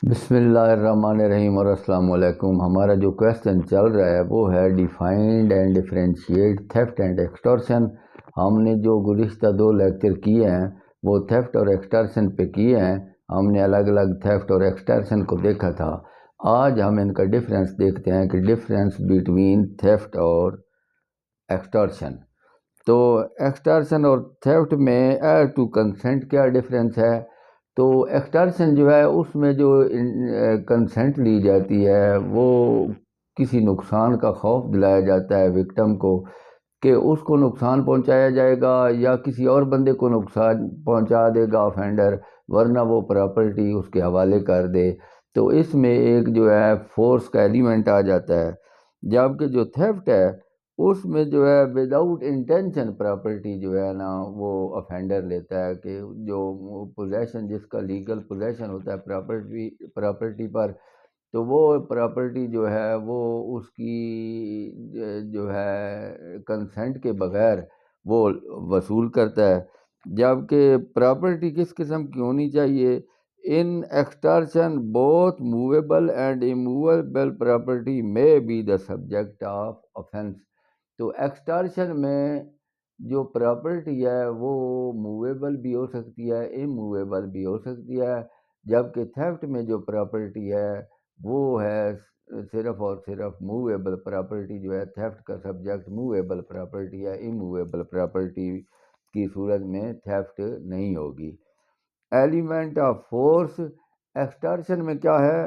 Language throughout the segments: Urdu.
بسم اللہ الرحمن الرحیم اور السلام علیکم۔ ہمارا جو کویسچن چل رہا ہے وہ ہے defined and differentiate theft and extortion. ہم نے جو گزشتہ 2 لیکچر کیے ہیں وہ تھیفٹ اور ایکسٹورشن پہ کیے ہیں۔ ہم نے الگ الگ تھیفٹ اور ایکسٹورشن کو دیکھا تھا۔ آج ہم ان کا ڈفرینس دیکھتے ہیں کہ ڈفرینس بٹوین تھیفٹ اور ایکسٹورشن۔ تو ایکسٹورشن اور تھیفٹ میں ایز ٹو کنسنٹ کیا ڈفرینس ہے؟ تو ایکسٹرشن جو ہے اس میں جو کنسنٹ لی جاتی ہے وہ کسی نقصان کا خوف دلایا جاتا ہے وکٹم کو کہ اس کو نقصان پہنچایا جائے گا یا کسی اور بندے کو نقصان پہنچا دے گا آفینڈر، ورنہ وہ پراپرٹی اس کے حوالے کر دے۔ تو اس میں ایک جو ہے فورس کا ایلیمنٹ آ جاتا ہے، جبکہ جو تھیفٹ ہے اس میں جو ہے وداؤٹ انٹینشن پراپرٹی جو ہے نا وہ افینڈر لیتا ہے کہ جو پوزیشن جس کا لیگل پوزیشن ہوتا ہے پراپرٹی پر، تو وہ پراپرٹی جو ہے وہ اس کی جو ہے کنسنٹ کے بغیر وہ وصول کرتا ہے۔ جبکہ پراپرٹی کس قسم کی ہونی چاہیے؟ In extortion both movable and immovable property may be the subject of offense۔ تو ایکسٹرشن میں جو پراپرٹی ہے وہ موویبل بھی ہو سکتی ہے، اموویبل بھی ہو سکتی ہے، جبکہ تھیفٹ میں جو پراپرٹی ہے وہ ہے صرف اور صرف موویبل پراپرٹی جو ہے، تھیفٹ کا سبجیکٹ موویبل پراپرٹی ہے، اموویبل پراپرٹی کی صورت میں تھیفٹ نہیں ہوگی۔ ایلیمنٹ آف فورس ایکسٹرشن میں کیا ہے؟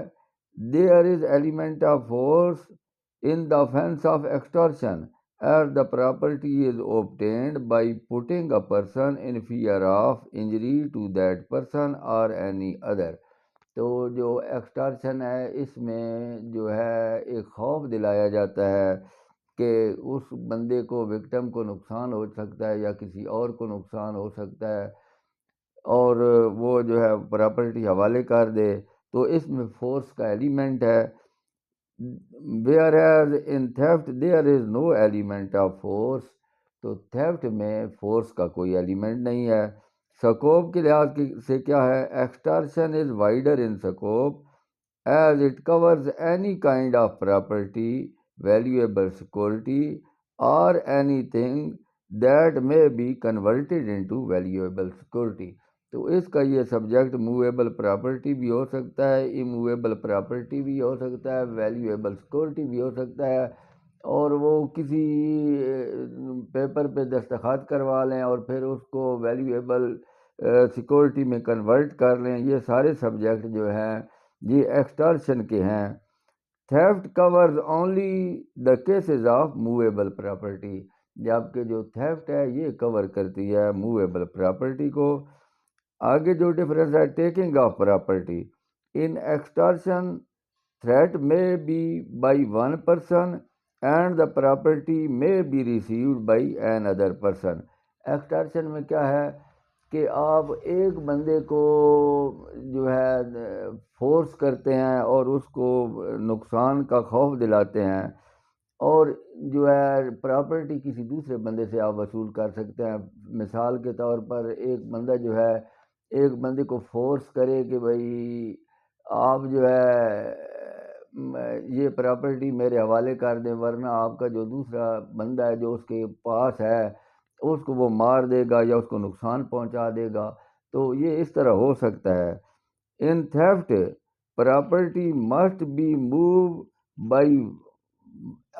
There is element of force in the offense of extortion as the property is obtained by putting a person in fear of injury to that person or any other۔ تو جو ایکسٹارشن ہے اس میں جو ہے ایک خوف دلایا جاتا ہے کہ اس بندے کو وکٹم کو نقصان ہو سکتا ہے یا کسی اور کو نقصان ہو سکتا ہے اور وہ جو ہے پراپرٹی حوالے کر دے، تو اس میں فورس کا ایلیمنٹ ہے۔ whereas in theft there is no element of force۔ تو تھیفٹ میں فورس کا کوئی ایلیمنٹ نہیں ہے۔ سکوپ کے لحاظ سے کیا ہے؟ Extortion is wider in scope as it covers any kind of property valuable security اور anything that may be converted into valuable security۔ تو اس کا یہ سبجیکٹ موویبل پراپرٹی بھی ہو سکتا ہے، اموویبل پراپرٹی بھی ہو سکتا ہے، ویلیویبل سیکورٹی بھی ہو سکتا ہے، اور وہ کسی پیپر پہ دستخط کروا لیں اور پھر اس کو ویلیویبل سیکورٹی میں کنورٹ کر لیں۔ یہ سارے سبجیکٹ جو ہیں یہ ایکسٹرشن کے ہیں۔ Theft covers only the cases of movable property, جبکہ جو تھیفٹ ہے یہ کور کرتی ہے موویبل پراپرٹی کو۔ آگے جو ڈفرینس ہے taking of property in extortion threat may be by one person and the property may be received by another person. Extortion میں کیا ہے کہ آپ ایک بندے کو جو ہے فورس کرتے ہیں اور اس کو نقصان کا خوف دلاتے ہیں، اور جو ہے پراپرٹی کسی دوسرے بندے سے آپ وصول کر سکتے ہیں۔ مثال کے طور پر ایک بندہ جو ہے ایک بندے کو فورس کرے کہ بھائی آپ جو ہے یہ پراپرٹی میرے حوالے کر دیں، ورنہ آپ کا جو دوسرا بندہ ہے جو اس کے پاس ہے اس کو وہ مار دے گا یا اس کو نقصان پہنچا دے گا۔ تو یہ اس طرح ہو سکتا ہے۔ In theft property must be move by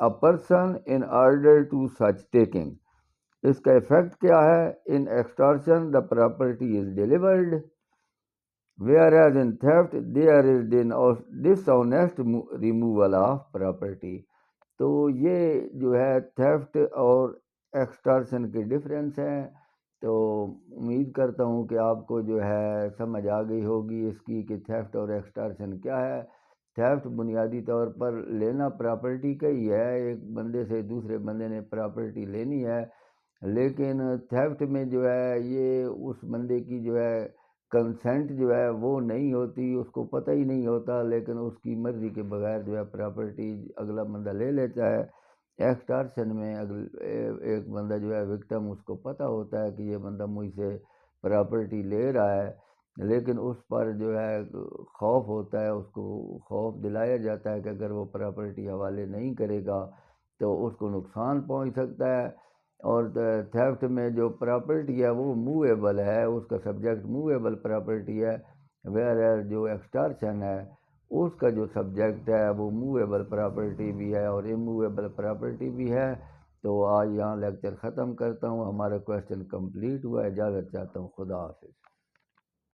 a person in order to such taking۔ اس کا ایفیکٹ کیا ہے؟ ان ایکسٹرشن the property is delivered whereas in theft there is dishonest removal of property۔ تو یہ جو ہے تھیفٹ اور ایکسٹرشن کے ڈفرینس ہیں۔ تو امید کرتا ہوں کہ آپ کو جو ہے سمجھ آ گئی ہوگی اس کی کہ تھیفٹ اور ایکسٹرشن کیا ہے۔ تھیفٹ بنیادی طور پر لینا پراپرٹی کا ہی ہے، ایک بندے سے دوسرے بندے نے پراپرٹی لینی ہے، لیکن تھیفٹ میں جو ہے یہ اس بندے کی جو ہے کنسنٹ جو ہے وہ نہیں ہوتی، اس کو پتہ ہی نہیں ہوتا، لیکن اس کی مرضی کے بغیر جو ہے پراپرٹی اگلا بندہ لے لیتا ہے۔ ایکسٹرشن میں ایک بندہ جو ہے وکٹم، اس کو پتہ ہوتا ہے کہ یہ بندہ مجھ سے پراپرٹی لے رہا ہے، لیکن اس پر جو ہے خوف ہوتا ہے، اس کو خوف دلایا جاتا ہے کہ اگر وہ پراپرٹی حوالے نہیں کرے گا تو اس کو نقصان پہنچ سکتا ہے۔ اور تھیفٹ میں جو پراپرٹی ہے وہ موویبل ہے، اس کا سبجیکٹ موویبل پراپرٹی ہے، ویئر جو ایکسٹارشن ہے اس کا جو سبجیکٹ ہے وہ موویبل پراپرٹی بھی ہے اور اموویبل پراپرٹی بھی ہے۔ تو آج یہاں لیکچر ختم کرتا ہوں، ہمارا کویسچن کمپلیٹ ہوا ہے، اجازت چاہتا ہوں، خدا حافظ۔